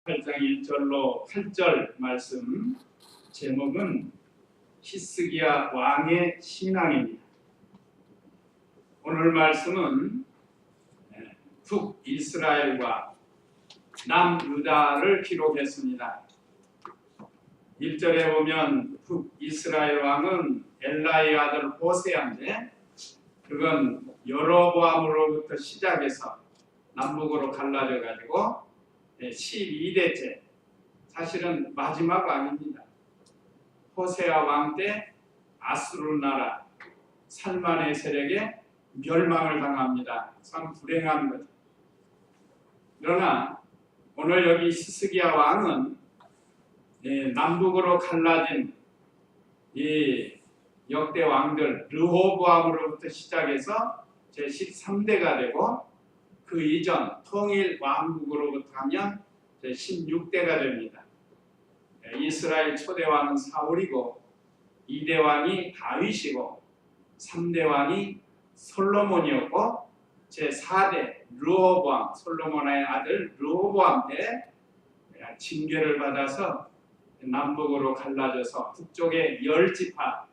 8장 1절로 8절 말씀 제목은 히스기야 왕의 신앙입니다. 오늘 말씀은 북이스라엘과 남유다를 기록했습니다. 1절에 보면 북이스라엘 왕은 엘라의 아들 호세아인데 그건 여로보암으로부터 시작해서 남북으로 갈라져 가지고 12대째, 사실은 마지막 왕입니다. 호세아 왕 때 아수르 나라 살만의 세력에 멸망을 당합니다. 참 불행한 거죠. 그러나 오늘 여기 히스기야 왕은 남북으로 갈라진 이 역대 왕들 르호보암으로부터 시작해서 제13대가 되고 그 이전 통일 왕국으로부터 하면 제16대가 됩니다. 이스라엘 초대 왕은 사울이고 2대 왕이 다윗이고 3대 왕이 솔로몬이었고 제4대 르호보암, 솔로몬의 아들 르호보암 때 징계를 받아서 남북으로 갈라져서 북쪽에 10지파,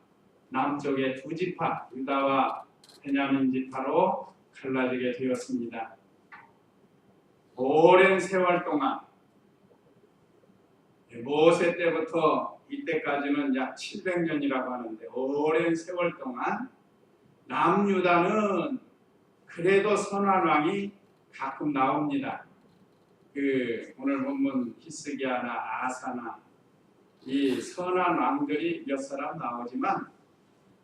남쪽에 2지파, 유다와 베냐민 지파로 갈라지게 되었습니다. 오랜 세월 동안 모세 때부터 이때까지는 약 700년이라고 하는데 오랜 세월 동안 남유다는 그래도 선한 왕이 가끔 나옵니다. 오늘 본문 히스기야나 아사나 이 선한 왕들이 몇 사람 나오지만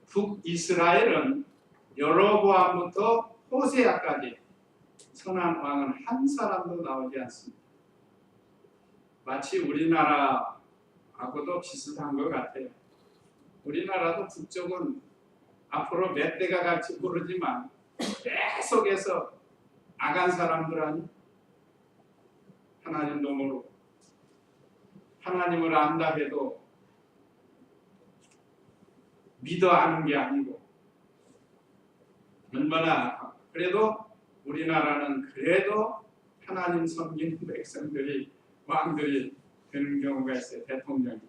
북이스라엘은 여로보암부터 호세아까지 선한 왕은 한 사람도 나오지 않습니다. 마치 우리나라하고도 비슷한 것 같아요. 우리나라도 북쪽은 앞으로 몇 대가 갈지 모르지만 계속해서 악한 사람들 아니? 하나님도 모르고 하나님을 안다 해도 믿어 아는 게 아니고 얼마나 그래도 우리나라는 그래도 하나님 섬기는 백성들이 왕들이 되는 경우가 있어요. 대통령이.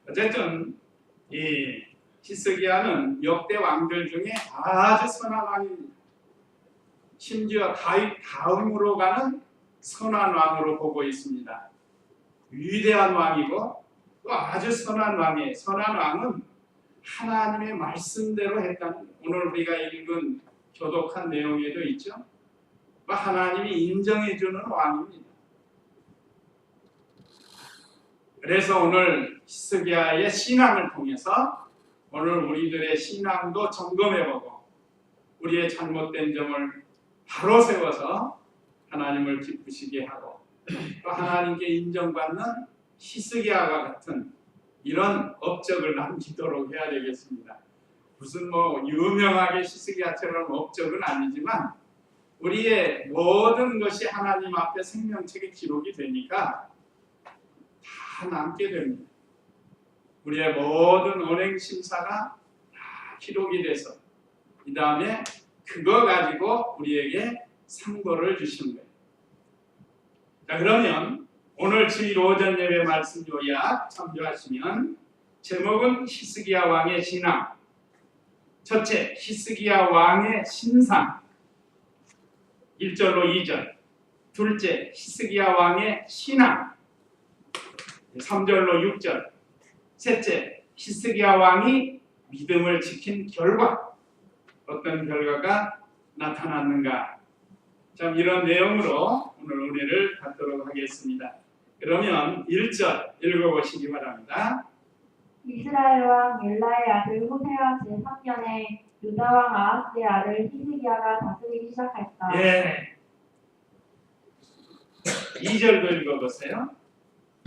어쨌든 이 히스기야는 역대 왕들 중에 아주 선한 왕입니다. 심지어 다윗 다음으로 가는 선한 왕으로 보고 있습니다. 위대한 왕이고 또 아주 선한 왕이에요. 선한 왕은 하나님의 말씀대로 했다는, 오늘 우리가 읽은 교독한 내용에도 있죠. 하나님이 인정해주는 왕입니다. 그래서 오늘 히스기야의 신앙을 통해서 오늘 우리들의 신앙도 점검해보고 우리의 잘못된 점을 바로 세워서 하나님을 기쁘시게 하고 또 하나님께 인정받는 히스기야와 같은 이런 업적을 남기도록 해야 되겠습니다. 무슨 유명하게 히스기야처럼 업적은 아니지만 우리의 모든 것이 하나님 앞에 생명책에 기록이 되니까 다 남게 됩니다. 우리의 모든 언행 심사가 다 기록이 돼서 이 다음에 그거 가지고 우리에게 상고를 주시는 거예요. 자, 그러면 오늘 주일 오전 예배 말씀 요약 참조하시면 제목은 히스기야 왕의 신앙, 첫째 히스기야 왕의 신상 1절로 2절, 둘째 히스기야 왕의 신앙 3절로 6절, 셋째 히스기야 왕이 믿음을 지킨 결과, 어떤 결과가 나타났는가. 참 이런 내용으로 오늘 은혜를 갖도록 하겠습니다. 그러면 1절 읽어보시기 바랍니다. 이스라엘 왕 엘라의 아들 호세아 제3년에 유다 왕 아하스의 아들 히스기야가 다스리기 시작했다. 예. 2절도 읽어보세요.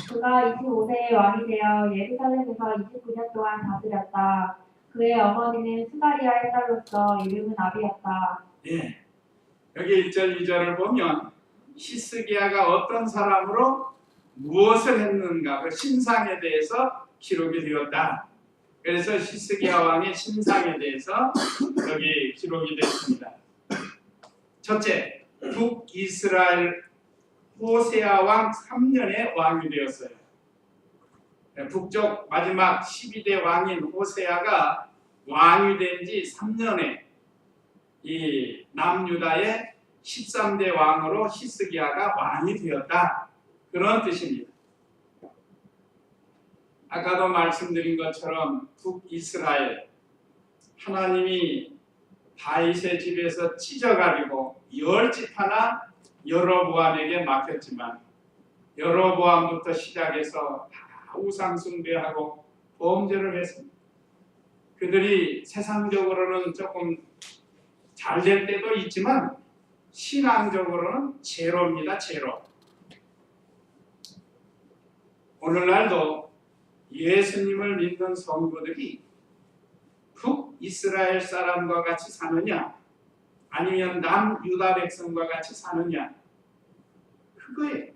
그가 25세의 왕이 되어 예루살렘에서 29년 동안 다스렸다. 그의 어머니는 스가리아의 딸로서 이름은 아비였다. 예. 여기 1절, 2절을 보면 히스기야가 어떤 사람으로 무엇을 했는가 그 신상에 대해서 기록이 되었다. 그래서 히스기야 왕의 신상에 대해서 여기 기록이 됐습니다. 첫째, 북이스라엘 호세아 왕 3년에 왕이 되었어요. 북쪽 마지막 12대 왕인 호세아가 왕이 된 지 3년에 이 남유다의 13대 왕으로 히스기야가 왕이 되었다. 그런 뜻입니다. 아까도 말씀드린 것처럼 북이스라엘, 하나님이 다윗의 집에서 찢어가지고 10집 하나 여로보암에게 맡겼지만 여로보암부터 시작해서 다 우상 숭배하고 범죄를 했습니다. 그들이 세상적으로는 조금 잘 될 때도 있지만 신앙적으로는 제로입니다. 제로. 오늘날도 예수님을 믿는 성도들이 북이스라엘 사람과 같이 사느냐 아니면 남유다 백성과 같이 사느냐 그거예요.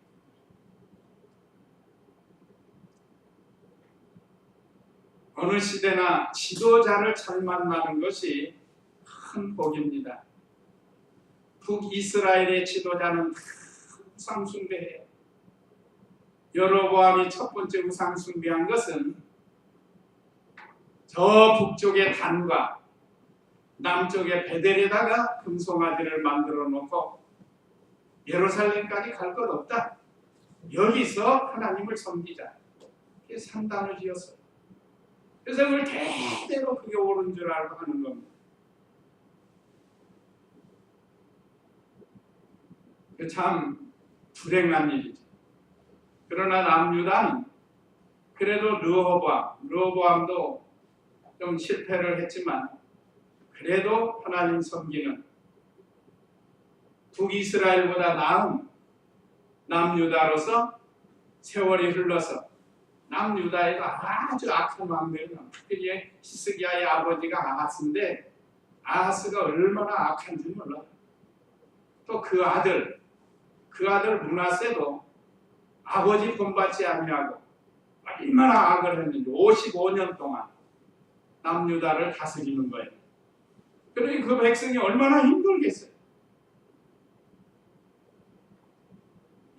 어느 시대나 지도자를 잘 만나는 것이 큰 복입니다. 북이스라엘의 지도자는 다 우상 숭배해요. 여로보암이 첫 번째 우상 숭배한 것은 저 북쪽의 단과 남쪽의 베델에다가 금송아지를 만들어 놓고 예루살렘까지 갈 것 없다. 여기서 하나님을 섬기자. 이게 산단을 지었어요. 그래서 그걸 대대로 그게 옳은 줄 알고 하는 겁니다. 참 불행한 일이죠. 그러나 남유다는 그래도 르호보암도 좀 실패를 했지만 그래도 하나님 섬기는 북이스라엘보다 나은 남유다로서 세월이 흘러서 남유다에도 아주 악한 왕들이 나옵니다. 그게 히스기야의 아버지가 아하스인데 아하스가 얼마나 악한지 몰라요. 또 그 아들 므낫세도 아버지 본받지 아니하고 얼마나 악을 했는지 55년 동안 남유다를 다스리는 거예요. 그러니 그 백성이 얼마나 힘들겠어요.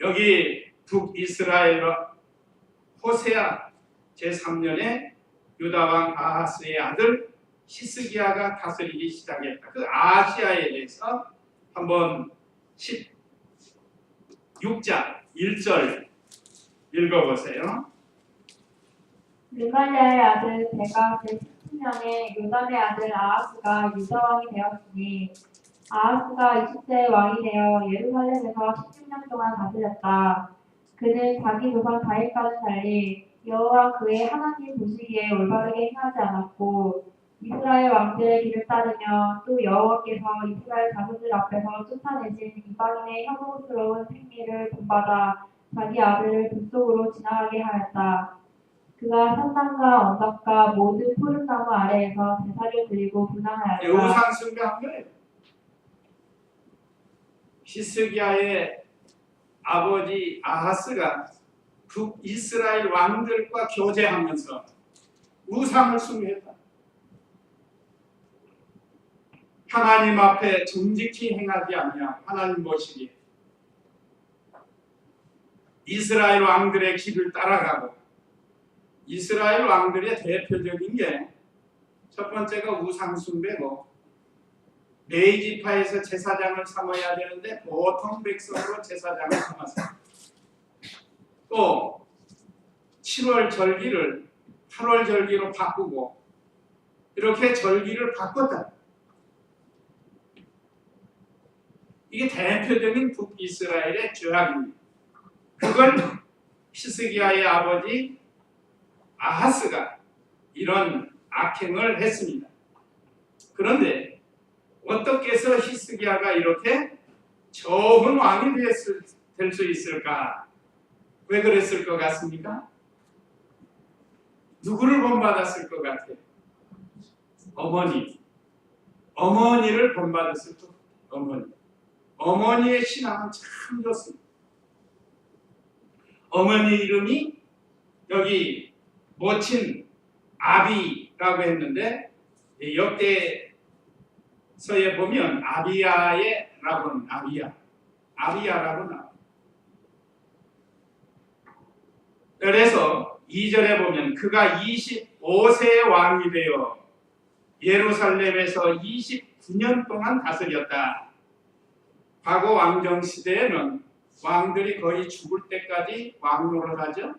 여기 북이스라엘로 호세아 제3년에 유다왕 아하스의 아들 히스기야가 다스리기 시작했다. 그 아시아에 대해서 한번 16장 1절 읽어보세요. 르말리아의 아들 베가 제17년에 요담의 아들 아하스가 유다왕이 되었으니 아하스가 20세의 왕이 되어 예루살렘에서 16년 동안 다스렸다. 그는 자기 조상 다윗과는 달리 여호와 그의 하나님 보시기에 올바르게 행하지 않았고 이스라엘 왕들의 길을 따르며 또 여호와께서 이스라엘 자손들 앞에서 쫓아내신 이방인의 혐오스러운 행위를 본받아 자기 아들을 붓속으로 지나가게 하였다. 그가 산당과 언덕과 모든 푸른 나무 아래에서 제사를 드리고 분향하였다. 우상 숭배한 거예요. 히스기야의 아버지 아하스가 북이스라엘 왕들과 교제하면서 우상을 숭배했다. 하나님 앞에 정직히 행하지 않냐 하나님 보시기에 이스라엘 왕들의 길을 따라가고 이스라엘 왕들의 대표적인 게 첫 번째가 우상 숭배고 레위지파에서 제사장을 삼아야 되는데 보통 백성으로 제사장을 삼았어요. 또 7월 절기를 8월 절기로 바꾸고 이렇게 절기를 바꿨다. 이게 대표적인 북이스라엘의 죄악입니다. 그걸 히스기야의 아버지 아하스가 이런 악행을 했습니다. 그런데 어떻게 해서 히스기야가 이렇게 좋은 왕이 될 수 있을까? 왜 그랬을 것 같습니까? 누구를 본받았을 것 같아요? 어머니를 본받았을 것 같아요. 어머니의 신앙은 참 좋습니다. 어머니 이름이 여기 모친 아비라고 했는데 역대서에 보면 아비야라고 나와요. 그래서 2절에 보면 그가 25세의 왕이 되어 예루살렘에서 29년 동안 다스렸다. 과거 왕정 시대에는 왕들이 거의 죽을 때까지 왕노를 하죠.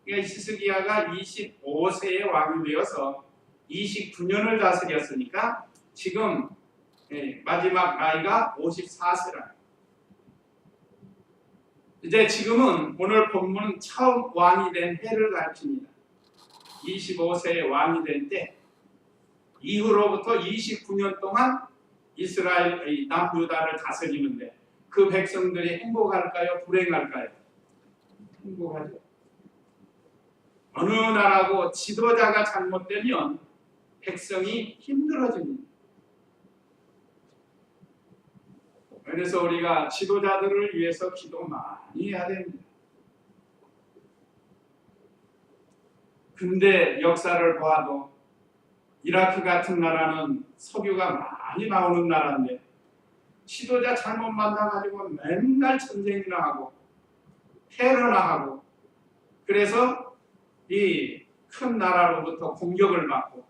그러니까 히스기야가 25세의 왕이 되어서 29년을 다스렸으니까 지금 마지막 나이가 54세라. 이제 지금은 오늘 본문은 처음 왕이 된 해를 가르칩니다. 25세의 왕이 된 때 이후로부터 29년 동안 이스라엘 남유다를 다스리는데 그 백성들이 행복할까요? 불행할까요? 행복하죠. 어느 나라고 지도자가 잘못되면 백성이 힘들어집니다. 그래서 우리가 지도자들을 위해서 기도 많이 해야 됩니다. 근대 역사를 봐도 이라크 같은 나라는 석유가 많이 나오는 나라인데 지도자 잘못 만나가지고 맨날 전쟁이나 하고 테러나 하고 그래서 이 큰 나라로부터 공격을 받고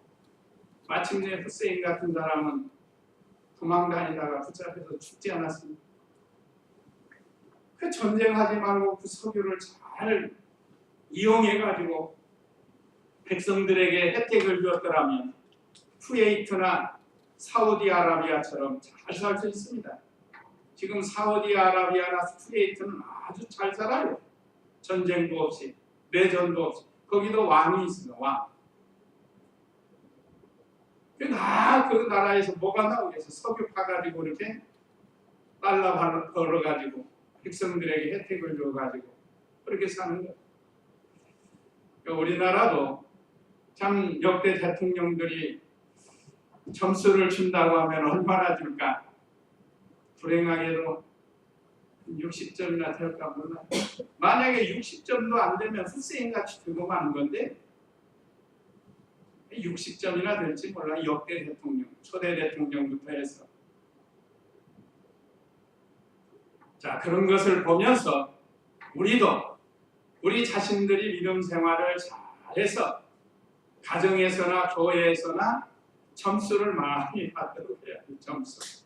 마침내 후세인 같은 사람은 도망다니다가 붙잡혀서 죽지 않았습니까? 그 전쟁하지 말고 그 석유를 잘 이용해가지고 백성들에게 혜택을 주었더라면 쿠웨이트나 사우디아라비아처럼 잘 살 수 있습니다. 지금 사우디아라비아나 쿠웨이트는 아주 잘 살아요. 전쟁도 없이 내전도 없이 거기도 왕이 있어요. 왕. 그 나라에서 뭐가 나오겠어? 석유 파가지고 이렇게 달러 벌어가지고 백성들에게 혜택을 줘가지고 그렇게 사는 거예요. 그러니까 우리나라도 참 역대 대통령들이 점수를 준다고 하면 얼마나 줄까? 불행하게도 60점이나 될까 몰라. 만약에 60점도 안 되면 후세인같이 들고 마는 건데 60점이나 될지 몰라. 역대 대통령, 초대 대통령부터 해서. 자, 그런 것을 보면서 우리도 우리 자신들이 믿음 생활을 잘해서 가정에서나 교회에서나 점수를 많이 받도록 해야 돼. 점수.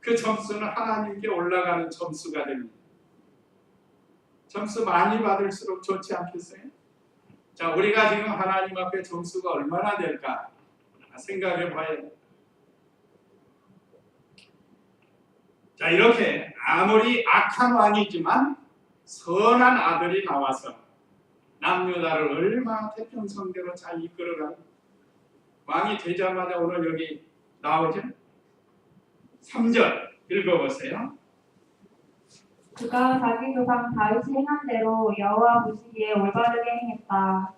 그 점수는 하나님께 올라가는 점수가 됩니다. 점수 많이 받을수록 좋지 않겠어요? 자, 우리가 지금 하나님 앞에 점수가 얼마나 될까 생각해 봐야 돼. 자, 이렇게 아무리 악한 왕이지만 선한 아들이 나와서 남유다를 얼마나 태평성대로 잘 이끌어가는 왕이 되자마자 오늘 여기 나오죠? 3절 읽어보세요. 그가 자기 조상 다윗이 행한 대로 여호와 보시기에 올바르게 행했다.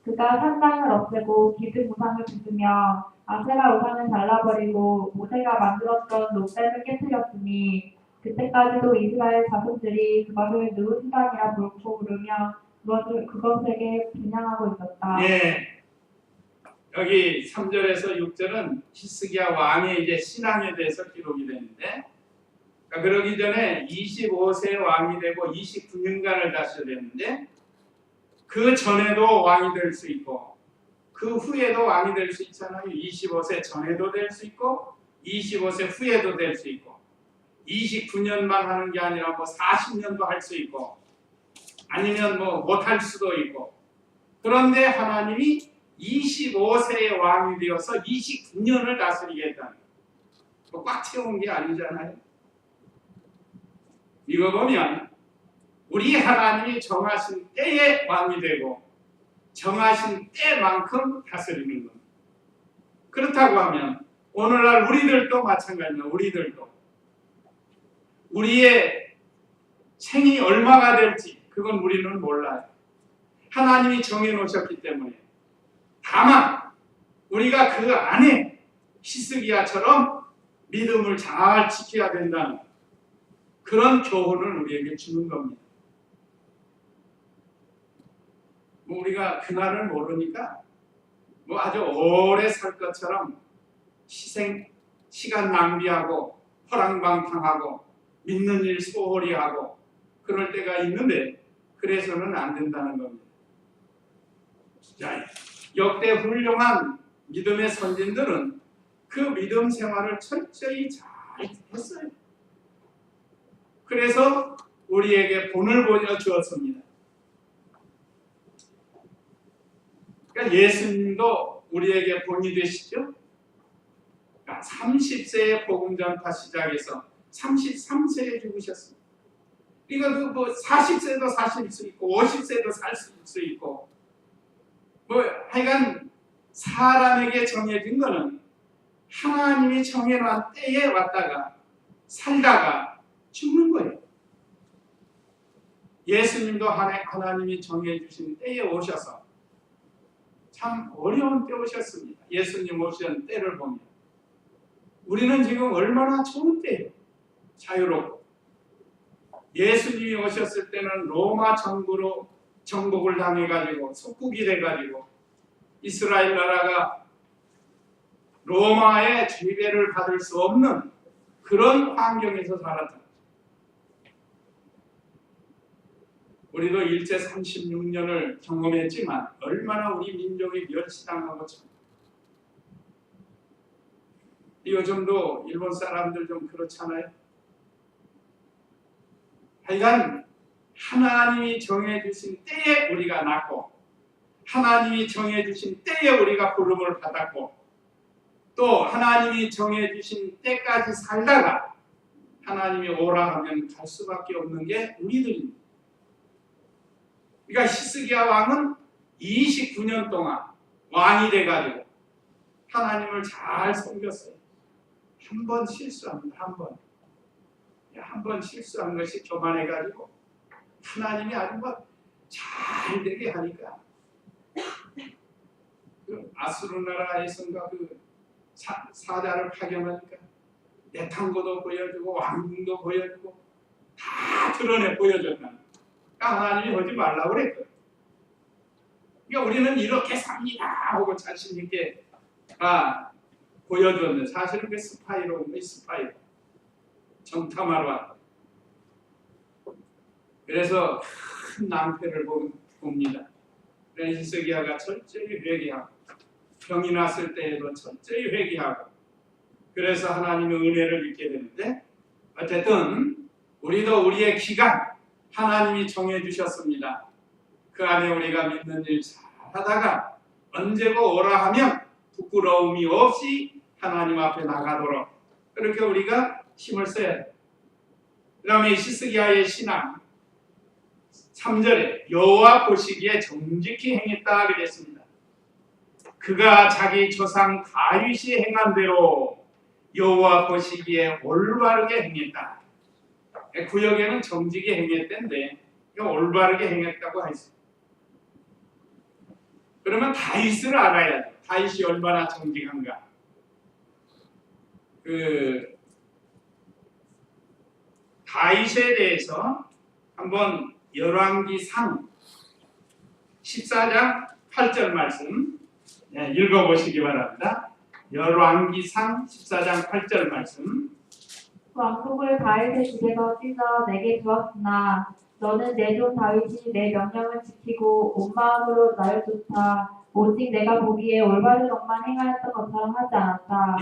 그가 산당을 없애고 기드 우상을 부수며 아세라 우상을 잘라버리고 모세가 만들었던 노뱀을 깨뜨렸으니 그때까지도 이스라엘 자손들이 그것을 느우시단이라 부르며 그것에게 분향하고 있었다. 예. 여기 3절에서 6절은 히스기야 왕의 이제 신앙에 대해서 기록이 되는데, 그러니까 그러기 전에 25세 왕이 되고 29년간을 다스려야 되는데, 그 전에도 왕이 될 수 있고, 그 후에도 왕이 될 수 있잖아요. 25세 전에도 될 수 있고, 25세 후에도 될 수 있고, 29년만 하는 게 아니라 뭐 40년도 할 수 있고, 아니면 뭐 못할 수도 있고. 그런데 하나님이 25세의 왕이 되어서 29년을 다스리겠다는 거. 꽉 채운 게 아니잖아요. 이거 보면 우리 하나님이 정하신 때에 왕이 되고 정하신 때만큼 다스리는 겁니다. 그렇다고 하면 오늘날 우리들도 마찬가지입니다. 우리들도 우리의 생이 얼마가 될지 그건 우리는 몰라요. 하나님이 정해놓으셨기 때문에. 다만 우리가 그 안에 히스기야처럼 믿음을 잘 지켜야 된다는 그런 교훈을 우리에게 주는 겁니다. 뭐 우리가 그날을 모르니까 뭐 아주 오래 살 것처럼 시간 낭비하고 허랑방탕하고 믿는 일 소홀히 하고 그럴 때가 있는데 그래서는 안 된다는 겁니다. 자, 역대 훌륭한 믿음의 선진들은 그 믿음 생활을 철저히 잘 했어요. 그래서 우리에게 본을 보여주었습니다. 그러니까 예수님도 우리에게 본이 되시죠? 그러니까 30세에 복음 전파 시작해서 33세에 죽으셨습니다. 이거 뭐 40세도 사실 수 있고 50세도 살 수 있고 뭐 하여간 사람에게 정해진 거는 하나님이 정해놓은 때에 왔다가 살다가 죽는 거예요. 예수님도 하나님이 정해주신 때에 오셔서 참 어려운 때 오셨습니다. 예수님 오신 때를 보면 우리는 지금 얼마나 좋은 때예요. 자유롭고. 예수님이 오셨을 때는 로마 정부로 정복을 당해가지고 속국이 돼가지고 이스라엘 나라가 로마의 지배를 받을 수 없는 그런 환경에서 살았다. 우리도 일제 36년을 경험했지만 얼마나 우리 민족이 멸시당하고 참. 요즘도 일본 사람들 좀 그렇잖아요. 하여간 하나님이 정해주신 때에 우리가 낳고 하나님이 정해주신 때에 우리가 부름을 받았고 또 하나님이 정해주신 때까지 살다가 하나님이 오라 하면 갈 수밖에 없는 게 우리들입니다. 그러니까 히스기야 왕은 29년 동안 왕이 돼가지고 하나님을 잘 섬겼어요. 한 번 실수합니다. 한 번 실수한 것이 교만해가지고 하나님이 아주 잘 되게 하니까 그 아수르 나라에선가 그 사자를 파견하니까 내탕고도 보여주고 왕궁도 보여주고 다 드러내 보여줬나. 그러니까 하나님이 하지 말라고 그랬거든. 그러니까 우리는 이렇게 삽니다 하고 자신 있게 보여줬는데 사실은 그 스파이로 정탐하러 왔다. 그래서 큰 낭패를 봅니다. 그래서 히스기야가 철저히 회개하고 병이 났을 때에도 철저히 회개하고 그래서 하나님의 은혜를 입게 되는데 어쨌든 우리도 우리의 기간 하나님이 정해주셨습니다. 그 안에 우리가 믿는 일 잘하다가 언제고 오라 하면 부끄러움이 없이 하나님 앞에 나가도록 그렇게 우리가 힘을 써야 돼요. 그 다음에 히스기야의 신앙 3절에 여호와 보시기에 정직히 행했다 그랬습니다. 그가 자기 조상 다윗이 행한 대로 여호와 보시기에 올바르게 행했다. 구역에는 정직히 행했던데 올바르게 행했다고 했어요. 그러면 다윗을 알아야죠. 다윗이 얼마나 정직한가. 다윗에 대해서 한번 열왕기상 14장 8절 말씀 읽어보시기 바랍니다. 열왕기상 14장 8절 말씀. 왕국을 다윗의 집에서 찢어 내게 주었으나 너는 내 종 다윗이 내 명령을 지키고 온 마음으로 나를 쫓아 오직 내가 보기에 올바른 것만 행하였던 것처럼 하지 않았다.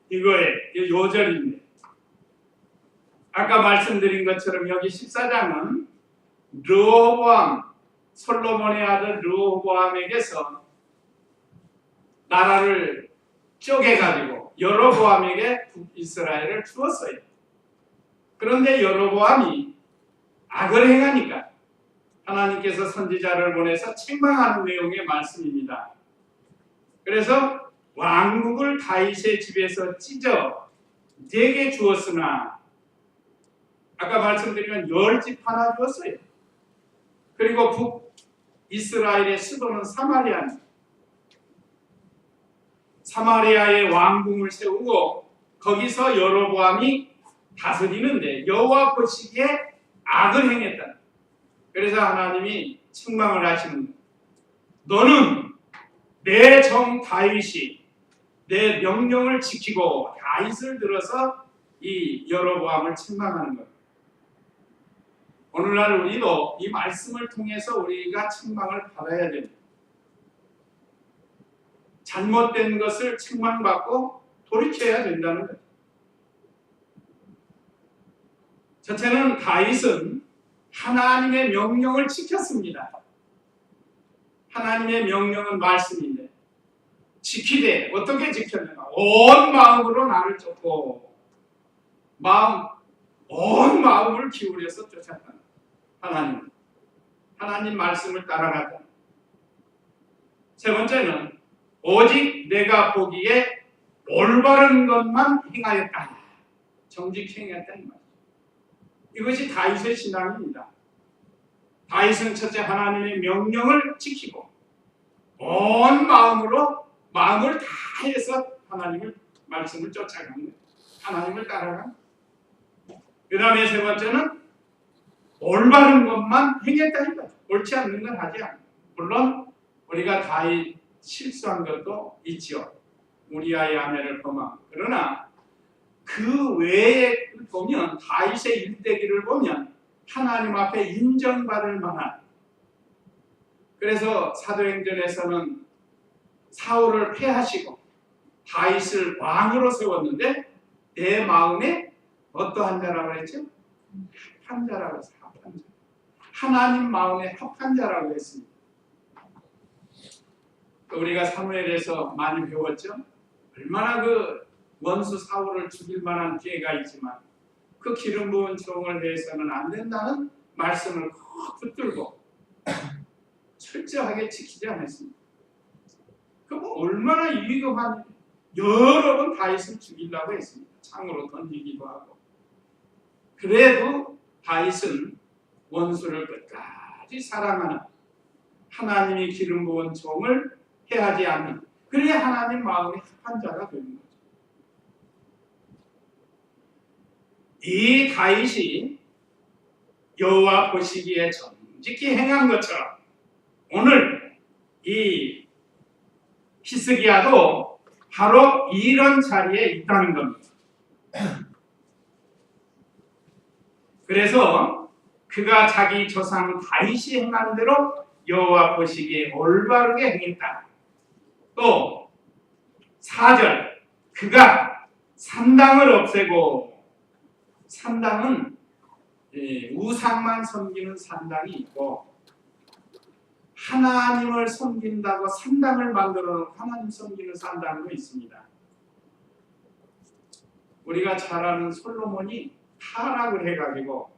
이거에 요절입니다. 아까 말씀드린 것처럼 여기 14장은 르호보암 솔로몬의 아들 르호보암에게서 나라를 쪼개가지고 여로보암에게 북이스라엘을 주었어요. 그런데 여로보암이 악을 행하니까 하나님께서 선지자를 보내서 책망하는 내용의 말씀입니다. 그래서 왕국을 다윗의 집에서 찢어 내게 주었으나 아까 말씀드린 10집 하나 주었어요. 그리고 북이스라엘의 수도는 사마리아입니다. 사마리아의 왕궁을 세우고 거기서 여로보암이 다스리는데 여호와 보시기에 악을 행했다. 그래서 하나님이 책망을 하시는 너는 내 종 다윗이 내 명령을 지키고 다윗을 들어서 이 여로보암을 책망하는 거예요. 오늘날 우리도 이 말씀을 통해서 우리가 책망을 받아야 됩니다. 잘못된 것을 책망받고 돌이켜야 된다는 거죠. 첫째는 다윗은 하나님의 명령을 지켰습니다. 하나님의 명령은 말씀인데 지키되 어떻게 지켰느냐? 온 마음으로 나를 쫓고 온 마음을 기울여서 쫓았다. 하나님 말씀을 따라갔다. 세 번째는 오직 내가 보기에 올바른 것만 행하였다. 정직히 행했다 이 말이죠. 이것이 다윗의 신앙입니다. 다윗은 첫째 하나님의 명령을 지키고 온 마음을 다해서 하나님의 말씀을 쫓아가는 거예요. 하나님을 따라가는 거예요. 그 다음에 세 번째는 올바른 것만 행했다 이 말이죠. 옳지 않는 건 하지 않아요. 물론 우리가 다윗 실수한 것도 있지요. 우리아의 아내를 범한. 그러나 그 외에 보면 다윗의 일대기를 보면 하나님 앞에 인정받을 만한. 그래서 사도행전에서는 사울을 패하시고 다윗을 왕으로 세웠는데 내 마음에 어떠한 자라고 했죠? 합한 자라고 했어요. 합한 자. 하나님 마음에 합한 자라고 했습니다. 우리가 사무엘에서 많이 배웠죠? 얼마나 그 원수 사울을 죽일 만한 기회가 있지만 그 기름 부은 종을 내서는 안 된다는 말씀을 꼭 붙들고 철저하게 지키지 않았습니다. 그럼 얼마나 위급한 여러 번 다윗을 죽이려고 했습니다. 창으로 던지기도 하고. 그래도 다윗은 원수를 끝까지 사랑하는 하나님이 기름 부은 종을 해하지 않는, 그래야 하나님 마음에 합한 자가 되는 거죠. 이 다윗이 여호와 보시기에 정직히 행한 것처럼 오늘 이 히스기야도 바로 이런 자리에 있다는 겁니다. 그래서 그가 자기 조상 다윗이 행한 대로 여호와 보시기에 올바르게 행했다. 또 4절 그가 산당을 없애고, 산당은 우상만 섬기는 산당이 있고 하나님을 섬긴다고 산당을 만들어 놓고 하나님 섬기는 산당도 있습니다. 우리가 잘 아는 솔로몬이 타락을 해가지고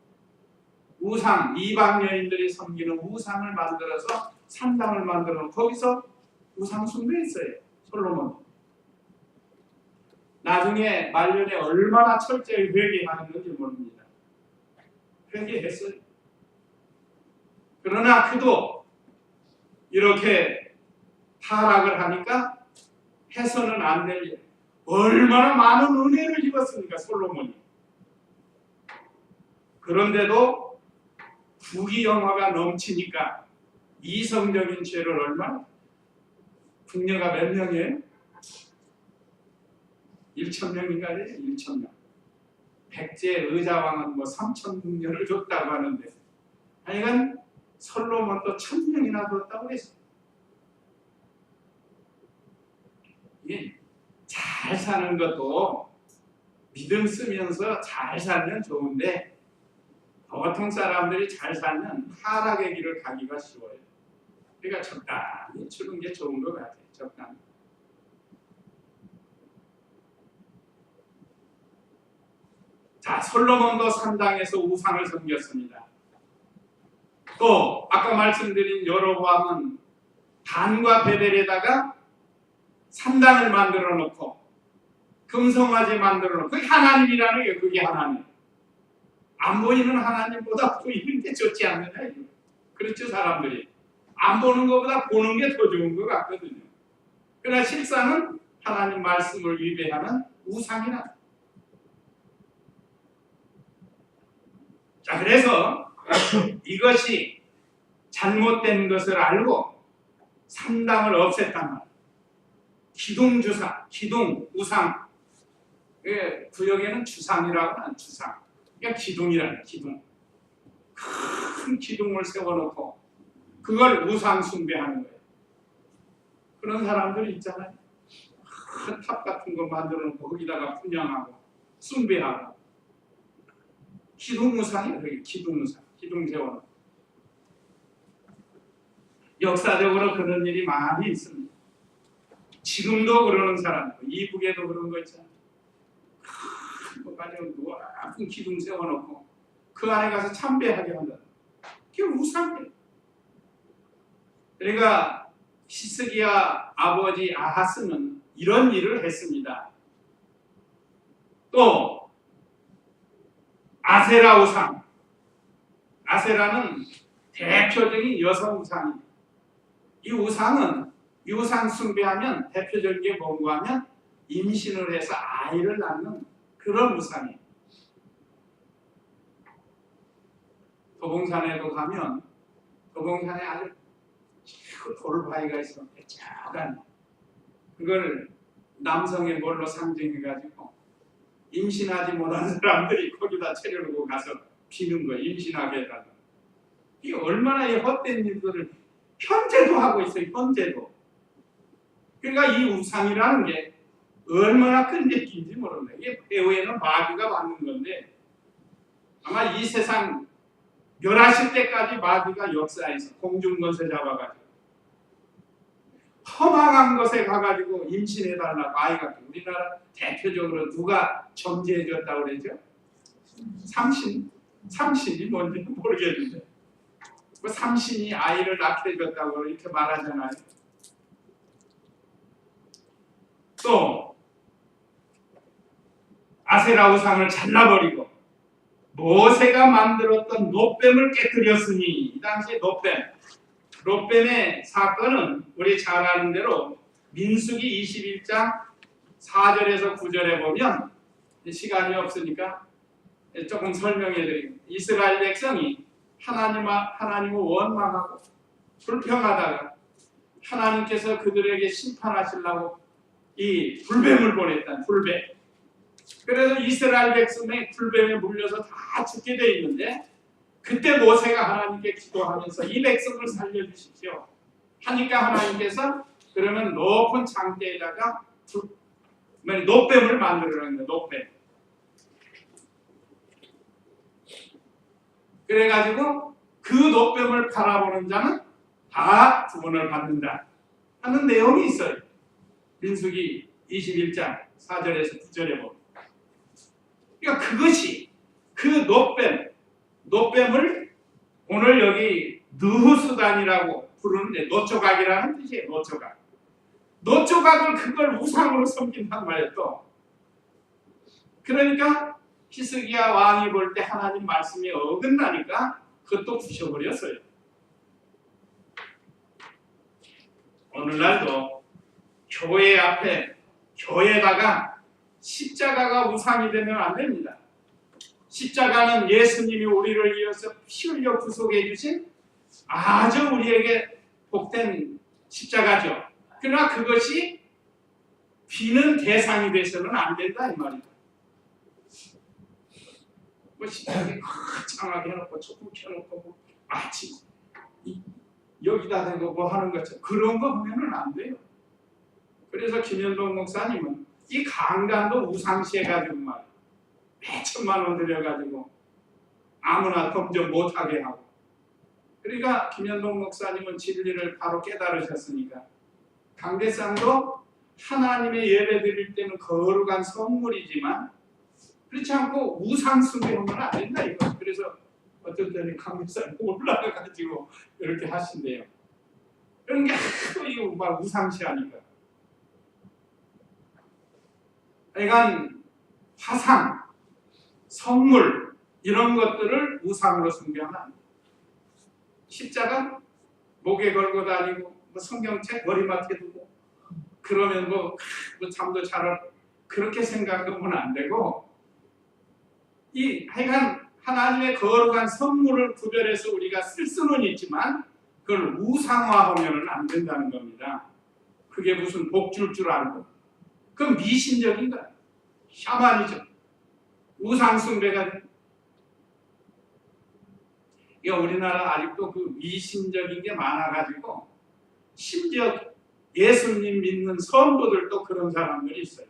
우상, 이방 여인들이 섬기는 우상을 만들어서 산당을 만들어 놓고 거기서 우상 숭배했어요. 솔로몬. 나중에 말년에 얼마나 철저히 회개하는지 모릅니다. 회개했어요. 그러나 그도 이렇게 타락을 하니까 해서는 안 될 일. 얼마나 많은 은혜를 입었습니까, 솔로몬이. 그런데도 부귀영화가 넘치니까 이성적인 죄를 얼마나, 궁녀가 몇 명이에요? 1,000명인가요? 1,000명. 백제 의자왕은 뭐 3,000궁녀를 줬다고 하는데, 하여간 솔로몬도 1,000명이나 줬다고 했어요. 이게 잘 사는 것도 믿음 쓰면서 잘 살면 좋은데 보통 사람들이 잘 살면 타락의 길을 가기가 쉬워요. 그러니까 적당히 주는 게 좋은 것 같아요. 적당히. 자, 솔로몬도 산당에서 우상을 섬겼습니다. 또 아까 말씀드린 여로보암은 단과 베델에다가 산당을 만들어 놓고 금송아지 만들어 놓고, 그게 하나님이라는 게, 그게 하나님. 안 보이는 하나님보다 보이는 게 좋지 않느냐. 그렇죠, 사람들이. 안 보는 것보다 보는 게 더 좋은 것 같거든요. 그러나 실상은 하나님 말씀을 위배하는 우상이나. 자, 그래서 이것이 잘못된 것을 알고 산당을 없앴단 말이에요. 기둥주상, 기둥, 우상. 구역에는 주상이라고 하는 주상. 그러니까 기둥이라는 기둥. 큰 기둥을 세워놓고 그걸 우상 숭배하는 거예요. 그런 사람들이 있잖아요. 큰 탑 같은 거 만들어 놓고 거기다가 분양하고 숭배하고 기둥우상이에요. 여기 기둥우상, 기둥 세워놓고 역사적으로 그런 일이 많이 있습니다. 지금도 그러는 사람들, 이북에도 그런 거 있잖아요. 큰 거 가지고 높은 기둥 세워놓고 그 안에 가서 참배하게 한다. 그게 우상이에요. 그러니까 히스기야 아버지 아하스는 이런 일을 했습니다. 또 아세라 우상, 아세라는 대표적인 여성 우상입니다. 이 우상은 이 우상 숭배하면 대표적인 게 뭔가 하면 임신을 해서 아이를 낳는 그런 우상이에요. 도봉산에도 가면 도봉산에 아주 돌바위가 있어 뾰족한 그걸 남성의 뭘로 상징해가지고 임신하지 못한 사람들이 거기다 차려놓고 가서 비는 거예요. 임신하게 해달라. 이게 얼마나 이 헛된 일들을 현재도 하고 있어요. 현재도. 그러니까 이 우상이라는 게 얼마나 끈질긴지 모릅니다. 이게 배후에는 마귀가 받는 건데 아마 이 세상 멸하실 때까지 마귀가 역사에서 공중권세 잡아가지고 허망한 것에 가가지고 임신해달라고 아이가 우리나라 대표적으로 누가 점지해줬다고 그러죠? 삼신이 뭔지는 모르겠는데 그 삼신이 아이를 낳게 해줬다고 이렇게 말하잖아요. 또 아세라 우상을 잘라버리고 모세가 만들었던 놋뱀을 깨뜨렸으니 이 당시에 놋뱀의 사건은 우리 잘 아는 대로 민수기 21장 4절에서 9절에 보면 시간이 없으니까 조금 설명해 드리겠습니다. 이스라엘 백성이 하나님을 원망하고 불평하다가 하나님께서 그들에게 심판하시려고 이 불뱀을 보냈다. 불뱀. 그래서 이스라엘 백성의 불뱀에 물려서 다 죽게 돼 있는데 그때 모세가 하나님께 기도하면서 이 백성을 살려주십시오 하니까 하나님께서 그러면 높은 장대에다가 놋뱀을 만들어낸 거예요. 놋뱀. 그래가지고 그 놋뱀을 바라보는 자는 다 구원을 받는다 하는 내용이 있어요. 민수기 21장 4절에서 9절에 보면. 그러니까 그것이 그 놋뱀을 오늘 여기 느후수단이라고 부르는데 노조각이라는 뜻이에요. 노조각을 그걸 우상으로 섬긴단 말이에요. 또 그러니까 히스기야 왕이 볼 때 하나님 말씀이 어긋나니까 그것도 부셔버렸어요. 오늘날도 교회 앞에 교회다가 십자가가 우상이 되면 안 됩니다. 십자가는 예수님이 우리를 위해서 피 흘려 구속해 주신 아주 우리에게 복된 십자가죠. 그러나 그것이 비는 대상이 돼서는 안 된다 이 말이죠. 뭐 십자가에 거창하게 해놓고 조금 켜놓고 마치 여기다 대고 뭐 하는 것처럼 그런 거 보면은 안 돼요. 그래서 김현동 목사님은 이 강단도 우상시해가지고 말 몇천만 원 들여가지고 아무나 검증 못하게 하고 그러니까 김현동 목사님은 진리를 바로 깨달으셨으니까 강대상도 하나님의 예배 드릴 때는 거룩한 선물이지만 그렇지 않고 우상 숭배하면 안 된다 이거. 그래서 어떤 때는 강대상이 올라가가지고 이렇게 하신대요. 그런 게 이거 막 우상시하니까. 그러니까 화상, 선물 이런 것들을 우상으로 숭배하면 안 돼요. 십자가 목에 걸고 다니고 뭐 성경책 머리맡에 두고 그러면 뭐 잠도 잘 그렇게 생각하면 안 되고 이 하여간 하나님의 거룩한 선물을 구별해서 우리가 쓸 수는 있지만 그걸 우상화하면 안 된다는 겁니다. 그게 무슨 복 줄 줄 알고 그건 미신적인 거야. 샤만이죠. 우상숭배가 돼. 우리나라 아직도 그 미신적인 게 많아가지고 심지어 예수님 믿는 성도들도 그런 사람들이 있어요.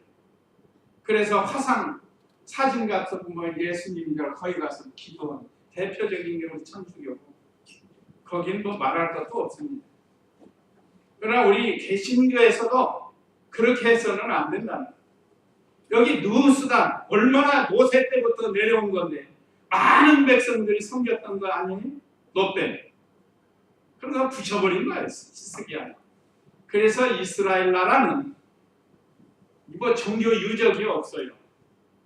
그래서 화상 사진 같은 거 예수님들 거기 가서 기도하는 대표적인 게 우리 천주교고 거긴 뭐 말할 것도 없습니다. 그러나 우리 개신교에서도 그렇게 해서는 안 된다. 여기 누수단 얼마나 모세 때부터 내려온 건데 많은 백성들이 섬겼던 거 아니에요? 노뱀. 그러다 부셔버린 거예요. 히스기야. 그래서 이스라엘 나라는 뭐 종교 유적이 없어요.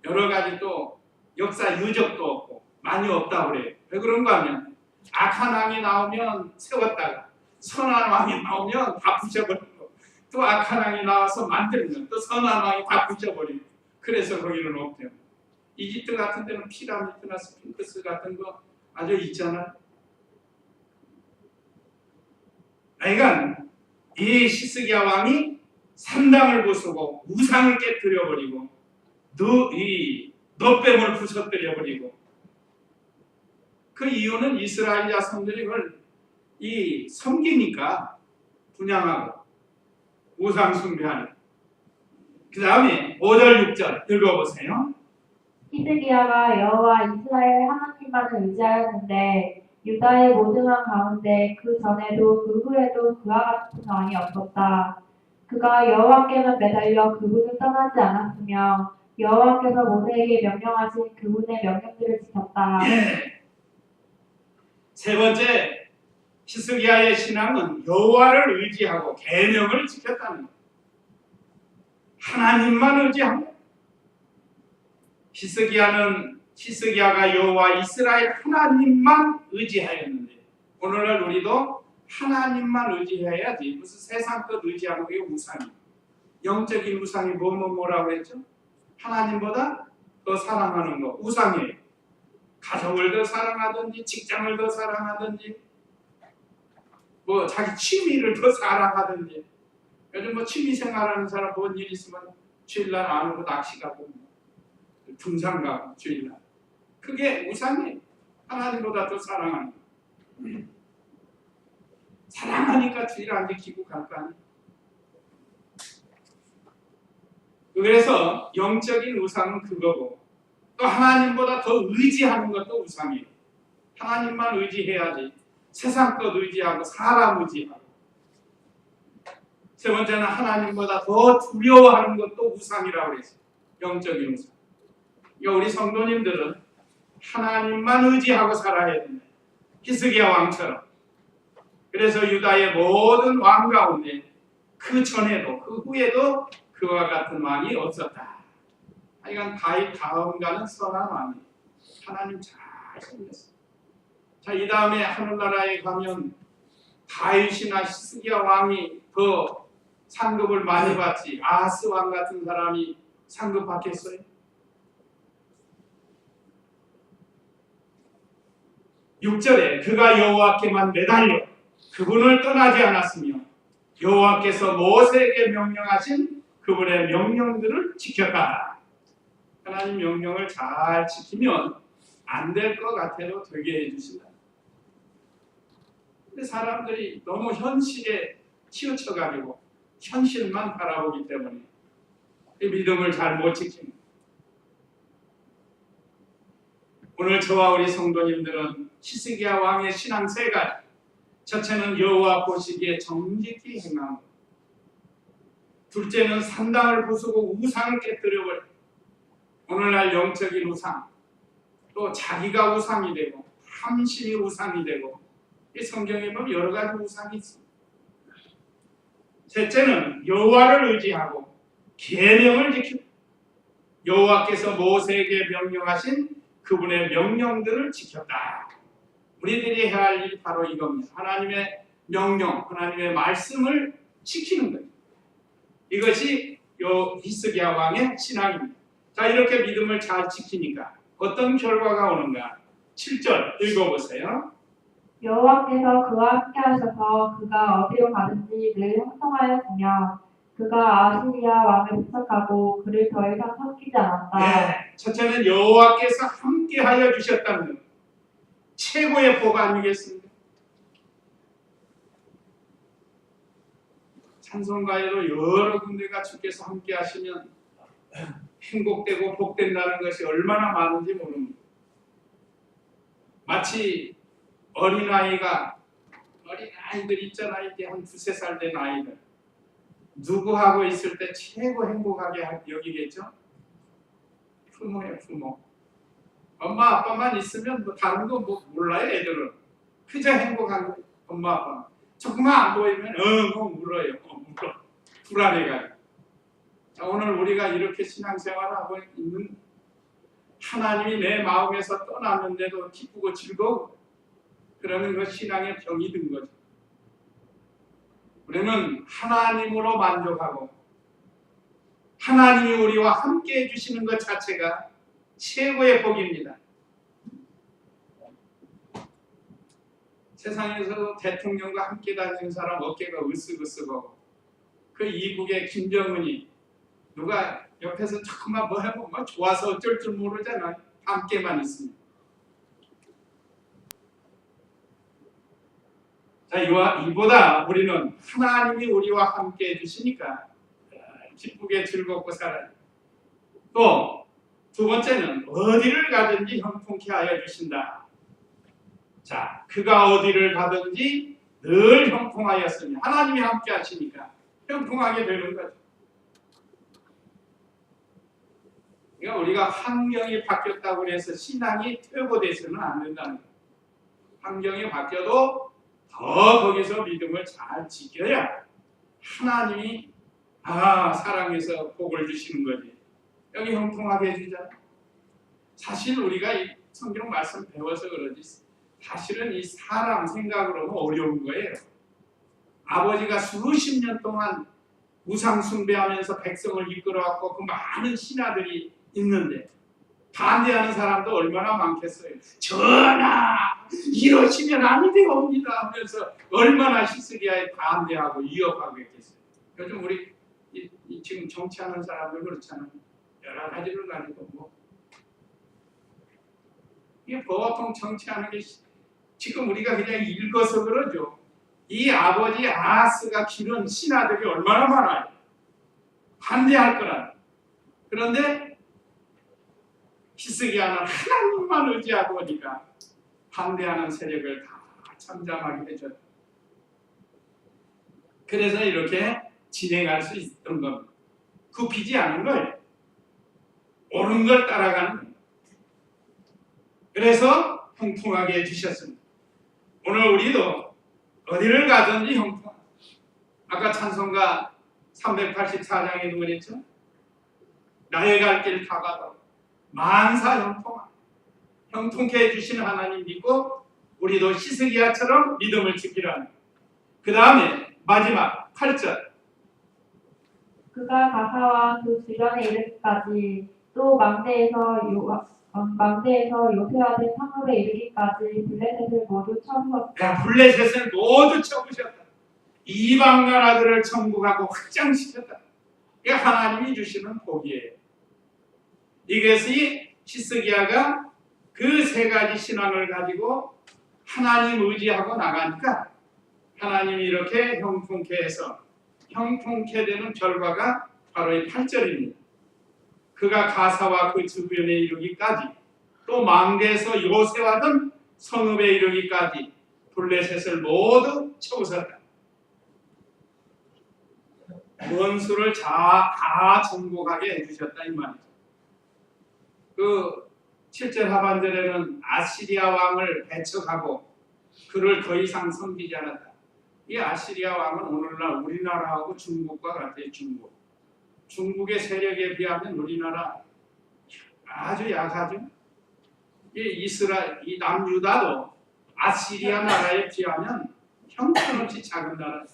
여러 가지 또 역사 유적도 없고 많이 없다고 그래요. 왜 그런가 하면 악한 왕이 나오면 세웠다가 선한 왕이 나오면 다 부셔버리고 또 악한 왕이 나와서 만들면 또 선한 왕이 다 부셔버리고 그래서 거기는 없대요. 이집트 같은 데는 피라미드나 스핑크스 같은 거 아주 있잖아요. 그러니까 이 히스기야 왕이 산당을 부수고 우상을 깨뜨려버리고 이 놋뱀을 부서뜨려버리고 그 이유는 이스라엘 자손들이 그걸 이 섬기니까 분양하고 우상 숭배하는. 그 다음에 5절 6절 읽어보세요. 히스기야가 여호와 이스라엘 하나님만을 의지하였는데 유다의 모든 왕 가운데 그 전에도 그 후에도 그와 같은 왕이 없었다. 그가 여호와께만 매달려 그분을 떠나지 않았으며 여호와께서 모세에게 명령하신 그분의 명령들을 지켰다. 예. 세 번째 히스기야의 신앙은 여호와를 의지하고 계명을 지켰다는 것. 하나님만 의지하고 히스기야가 여호와 이스라엘 하나님만 의지하였는데 오늘날 우리도 하나님만 의지해야지 무슨 세상 것 의지하는 게 우상이에요. 영적인 우상이 뭐라고 했죠? 하나님보다 더 사랑하는 거 우상이에요. 가정을 더 사랑하든지 직장을 더 사랑하든지 뭐 자기 취미를 더 사랑하든지 요즘 뭐 취미 생활하는 사람 뭔 일 있으면 주일날 안 오고 낚시 가고 등산 가고 주일날 그게 우상이에요. 하나님보다 더 사랑하는 거. 사랑하니까 주일 안 지키고 갈 거 아니에요. 그래서 영적인 우상은 그거고 또 하나님보다 더 의지하는 것도 우상이에요. 하나님만 의지해야지 세상 것 의지하고 사람 의지하고 세 번째는 하나님보다 더 두려워하는 것도 우상이라고 그랬어요. 영적인 우상. 그러니까 우리 성도님들은 하나님만 의지하고 살아야 된다. 히스기야 왕처럼. 그래서 유다의 모든 왕 가운데 그 전에도 그 후에도 그와 같은 왕이 없었다. 하여간 다윗 다음가는 선한 왕이 하나님 잘 섬겼어요. 자, 이 다음에 하늘나라에 가면 다윗이나 히스기야 왕이 더 상급을 많이 받지 아하스 왕 같은 사람이 상급 받겠어요? 6절에 그가 여호와께만 매달려 그분을 떠나지 않았으며 여호와께서 모세에게 명령하신 그분의 명령들을 지켰다. 하나님 명령을 잘 지키면 안 될 것 같아도 되게 해주신다. 근데 사람들이 너무 현실에 치우쳐가지고 현실만 바라보기 때문에 이 믿음을 잘 못 지킵니다. 오늘 저와 우리 성도님들은 히스기야 왕의 신앙 세 가지. 첫째는 여호와 보시기에 정직히 행하는 것. 둘째는 산당을 부수고 우상을 깨뜨려버려. 오늘날 영적인 우상, 또 자기가 우상이 되고 탐심이 우상이 되고 이 성경에 보면 여러 가지 우상이 있습니다. 셋째는 여호와를 의지하고 계명을 지킵니다. 여호와께서 모세에게 명령하신 그분의 명령들을 지켰다. 우리들이 해야 할 일이 바로 이겁니다. 하나님의 명령, 하나님의 말씀을 지키는 거예요. 이것이 히스기야 왕의 신앙입니다. 자, 이렇게 믿음을 잘 지키니까 어떤 결과가 오는가? 7절 읽어보세요. 여호와께서 그와 함께 하셔서 그가 어디로 가든지 늘 형통하였으며 그가 아시리아 왕을 부착하고 그를 더 이상 섬기지 않았다. 네, 첫째는 여호와께서 함께하여 주셨다는 것. 최고의 복 아니겠습니까? 찬송가에도 여러 군데가 주께서 함께 하시면 행복되고 복된다는 것이 얼마나 많은지 모릅니다. 마치 어린아이들 있잖아요. 이제 한 두세 살 된 아이들. 누구하고 있을 때 최고 행복하게 여기겠죠? 부모예요, 부모. 엄마, 아빠만 있으면 뭐 다른 거 뭐 몰라요, 애들은. 그저 행복한 거예요, 엄마, 아빠. 조금만 안 보이면 울어요. 울어. 불안해가지고. 자, 오늘 우리가 이렇게 신앙생활을 하고 있는 하나님이 내 마음에서 떠났는데도 기쁘고 즐거워. 그러면 그 신앙의 병이 든 거죠. 우리는 하나님으로 만족하고 하나님이 우리와 함께 해주시는 것 자체가 최고의 복입니다. 세상에서 대통령과 함께 다니는 사람 어깨가 으쓱으쓱하고 그 이북의 김정은이 누가 옆에서 조금만 뭐 해보면 뭐 좋아서 어쩔 줄 모르잖아요. 함께만 있습니다. 자, 이보다 우리는 하나님이 우리와 함께 해주시니까 기쁘게 즐겁고 살아요. 또 두 번째는 어디를 가든지 형통케 하여 주신다. 자, 그가 어디를 가든지 늘 형통하였으니 하나님이 함께 하시니까 형통하게 되는 거죠. 그러니까 우리가 환경이 바뀌었다고 해서 신앙이 퇴보돼서는 안 된다는 거예요. 환경이 바뀌어도 더 거기서 믿음을 잘 지켜야 하나님이 사랑해서 복을 주시는 거지. 여기 형통하게 해주잖아. 사실 우리가 이 성경 말씀 배워서 그러지 사실은 이 사람 생각으로는 어려운 거예요. 아버지가 수십 년 동안 우상 숭배하면서 백성을 이끌어왔고 그 많은 신하들이 있는데 반대하는 사람도 얼마나 많겠어요. 전하 이러시면 안 되옵니다 하면서 얼마나 히스기야에 반대하고 위협하고 있겠어요. 요즘 우리 지금 정치하는 사람들 그렇잖아요. 여러 가지를 가지고 뭐 이게 보통 정치하는 게 지금 우리가 그냥 읽어서 그러죠. 이 아버지 아하스가 기른 신하들이 얼마나 많아요. 반대할 거라. 그런데 히스기야는 하나님만 의지하고 오니까 반대하는 세력을 다 잠잠하게 해줬다. 그래서 이렇게 진행할 수 있던 겁니다. 굽히지 않은 거예요. 옳은 걸 따라가는 거예요. 그래서 형통하게 해주셨습니다. 오늘 우리도 어디를 가든지 형통. 아까 찬송가 384장에도 그랬죠. 나의 갈 길 다 가도 만사 형통하. 형통케 해주시는 하나님 믿고 우리도 히스기야처럼 믿음을 지키라는. 그 다음에 마지막 8절. 그가 가사와 그 주변에 이르기까지 또 망대에서 요새화된 상읍에 이르기까지 블레셋을 모두 쳐부었다. 블레셋을 모두 쳐부셨다. 이방 나라들을 정복하고 확장시켰다. 이게 하나님이 주시는 복이에요. 이것이 히스기야가 그 세 가지 신앙을 가지고 하나님 의지하고 나가니까 하나님이 이렇게 형통케 해서 형통케 되는 결과가 바로 이 8절입니다. 그가 가사와 그 주변에 이르기까지 또 망대에서 요새화된 성읍에 이르기까지 블레셋을 모두 쳐부쉈다. 원수를 다 정복하게 해주셨다 이 말이죠. 그 7절 하반절에는 아시리아 왕을 배척하고 그를 더 이상 섬기지 않았다. 이 아시리아 왕은 오늘날 우리나라하고 중국과 같아요. 중국의 세력에 비하면 우리나라 아주 약하죠. 이 남유다도 아시리아 나라에 비하면 형편없이 작은 나라.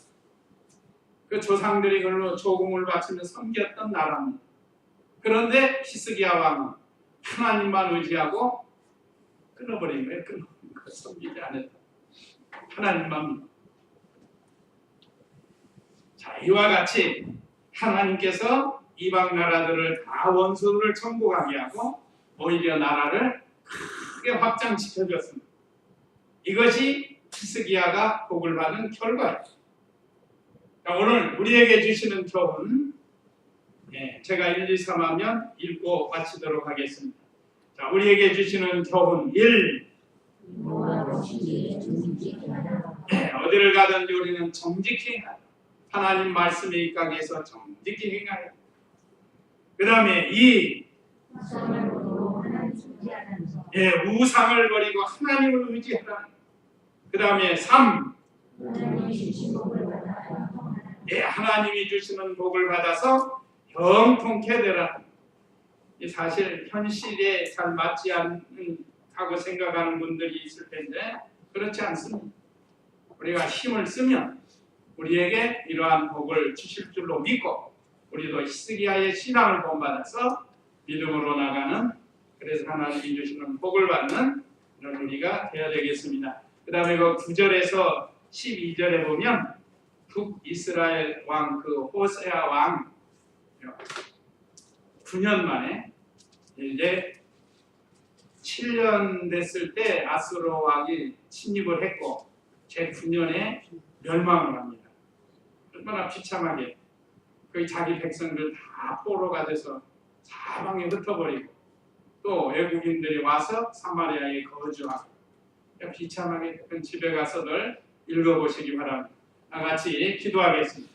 그 조상들이 그걸로 조공을 바치며 섬겼던 나라입니다. 그런데 히스기야 왕은 하나님만 의지하고 끊어버린 거예요. 섬기지 않았다. 하나님만 믿고. 자, 이와 같이 하나님께서 이방 나라들을 다 원수를 정복하게 하고 오히려 나라를 크게 자, 오늘 우리에게 주시는 교훈, 제가 1, 2, 3 하면 읽고 마치도록 하겠습니다. 자, 우리에게 주시는 교훈 1. 어디를 가든지 우리는 정직히 행하라. 하나님 말씀에 입각해서 정직히 행하라. 그 다음에 2. 우상을 버리고 하나님을 의지하라. 그 다음에 3. 하나님이 주시는 복을 받아서 형통케 되라. 사실 현실에 잘 맞지 않다고 생각하는 분들이 있을 텐데 그렇지 않습니다. 우리가 힘을 쓰면 우리에게 이러한 복을 주실 줄로 믿고 우리도 히스기야의 신앙을 본받아서 믿음으로 나가는, 그래서 하나님이 주시는 복을 받는 이런 우리가 되어야 되겠습니다. 그 다음에 그 9절에서 12절에 보면 북이스라엘 왕 그 호세아 왕 9년 만에 이제 7년 됐을 때 아수르 왕이 침입을 했고 제 9년에 멸망을 합니다. 얼마나 비참하게 그 자기 백성들 다 포로가 돼서 사방에 흩어버리고 또 외국인들이 와서 사마리아에 거주하고 비참하게 집에 가서들 읽어보시기 바랍니다. 다 같이 기도하겠습니다.